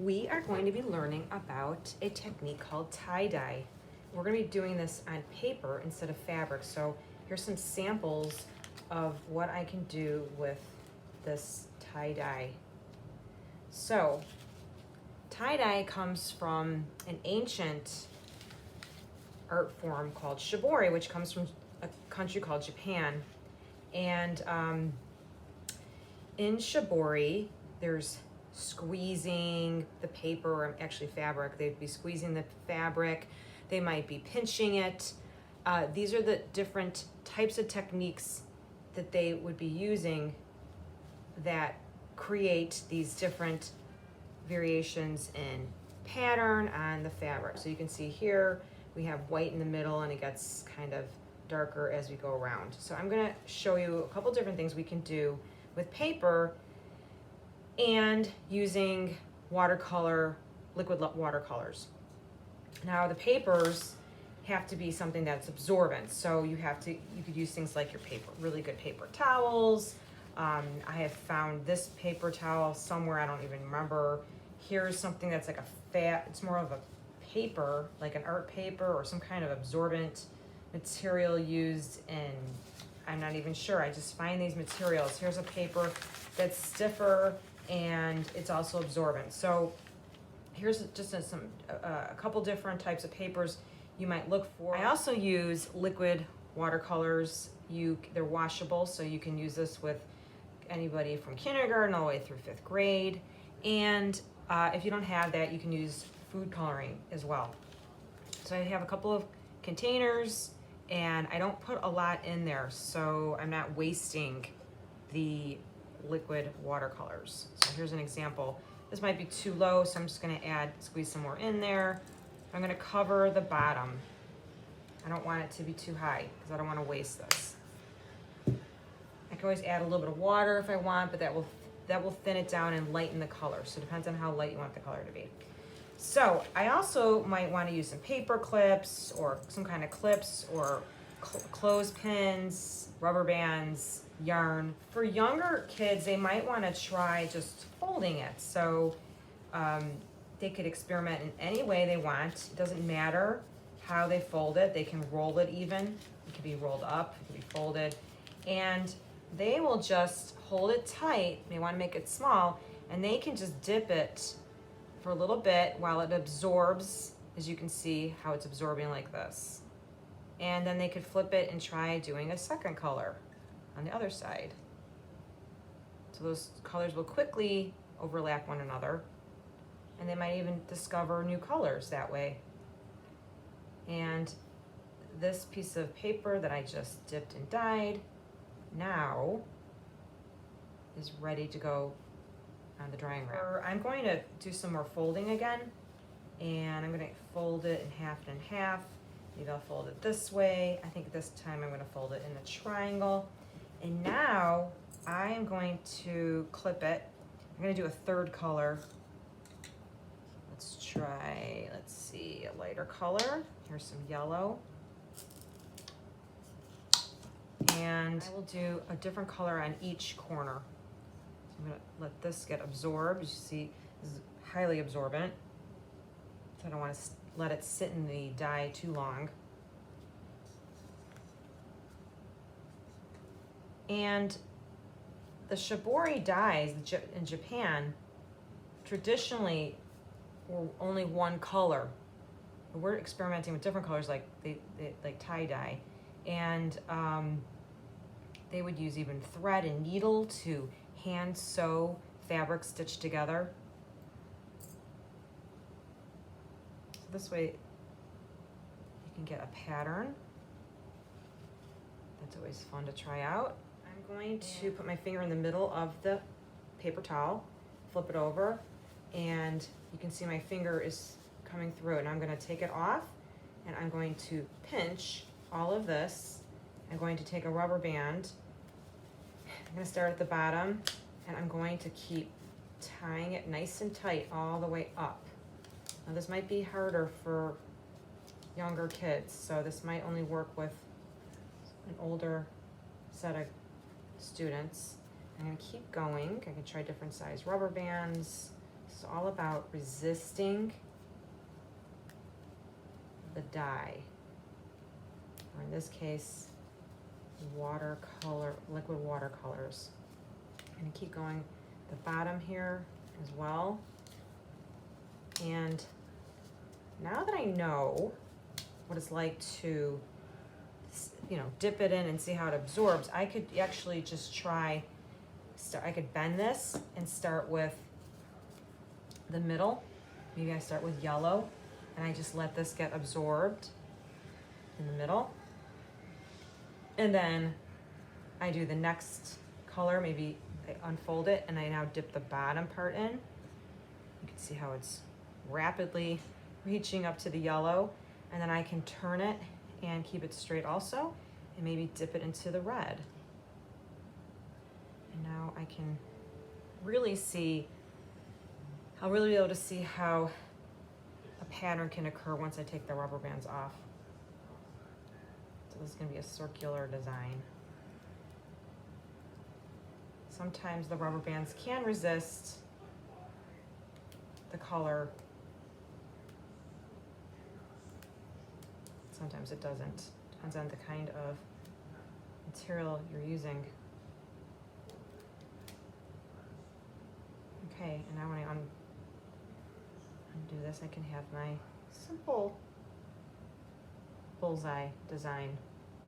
We are going to be learning about a technique called tie-dye. We're going to be doing this on paper instead of fabric. So here's some samples of what I can do with this tie-dye. So tie-dye comes from an ancient art form called shibori, which comes from a country called Japan. And in shibori, there's squeezing the paper, or actually fabric. They'd be squeezing the fabric. They might be pinching it. These are the different types of techniques that they would be using that create these different variations in pattern on the fabric. So you can see here we have white in the middle and it gets kind of darker as we go around. So I'm going to show you a couple different things we can do with paper and using watercolor, liquid watercolors. Now the papers have to be something that's absorbent. So you could use things like your really good paper towels. I have found this paper towel somewhere, I don't even remember. Here's something that's like it's more of a paper, like an art paper or some kind of absorbent material used in, I'm not even sure, I just find these materials. Here's a paper that's stiffer and it's also absorbent. So here's just a couple different types of papers you might look for. I also use liquid watercolors. They're washable, so you can use this with anybody from kindergarten all the way through 5th grade. And if you don't have that, you can use food coloring as well. So I have a couple of containers and I don't put a lot in there, so I'm not wasting the liquid watercolors. So here's an example. This might be too low, so I'm just gonna squeeze some more in there. I'm gonna cover the bottom. I don't want it to be too high because I don't want to waste this. I can always add a little bit of water if I want, but that will thin it down and lighten the color. So it depends on how light you want the color to be. So I also might want to use some paper clips or some kind of clips or clothespins, rubber bands, yarn. For younger kids, they might want to try just folding it. So they could experiment in any way they want. It doesn't matter how they fold it. They can roll it even. It can be rolled up, it can be folded. And they will just hold it tight. They want to make it small, and they can just dip it for a little bit while it absorbs, as you can see how it's absorbing like this. And then they could flip it and try doing a second color on the other side. So those colors will quickly overlap one another, and they might even discover new colors that way. And this piece of paper that I just dipped and dyed now is ready to go on the drying rack. I'm going to do some more folding again, and I'm going to fold it in half and in half. Maybe I'll fold it this way. I think this time I'm going to fold it in a triangle. And now I am going to clip it. I'm going to do a third color. Let's see, a lighter color. Here's some yellow. And I will do a different color on each corner. So I'm going to let this get absorbed. As you see, this is highly absorbent. So I don't want to let it sit in the dye too long. And the shibori dyes in Japan traditionally were only one color. We're experimenting with different colors like tie-dye. And they would use even thread and needle to hand sew fabric stitched together. So this way you can get a pattern. That's always fun to try out. I'm going to put my finger in the middle of the paper towel, flip it over, and you can see my finger is coming through, and I'm going to take it off, and I'm going to pinch all of this. I'm going to take a rubber band. I'm going to start at the bottom, and I'm going to keep tying it nice and tight all the way up. Now this might be harder for younger kids, so this might only work with an older set of students. I'm going to keep going. I can try different size rubber bands, It's all about resisting the dye, or in this case, watercolor, liquid watercolors. I'm gonna keep going the bottom here as well. And now that I know what it's like to, you know, dip it in and see how it absorbs, I could actually just try, I could bend this and start with the middle. Maybe I start with yellow and I just let this get absorbed in the middle. And then I do the next color, maybe I unfold it and I now dip the bottom part in. You can see how it's rapidly reaching up to the yellow, and then I can turn it and keep it straight also, and maybe dip it into the red. And now I can really see, I'll really be able to see how a pattern can occur once I take the rubber bands off. So this is going to be a circular design. Sometimes the rubber bands can resist the color. Sometimes it doesn't. Depends on the kind of material you're using. Okay, and now when I undo this, I can have my simple bullseye design.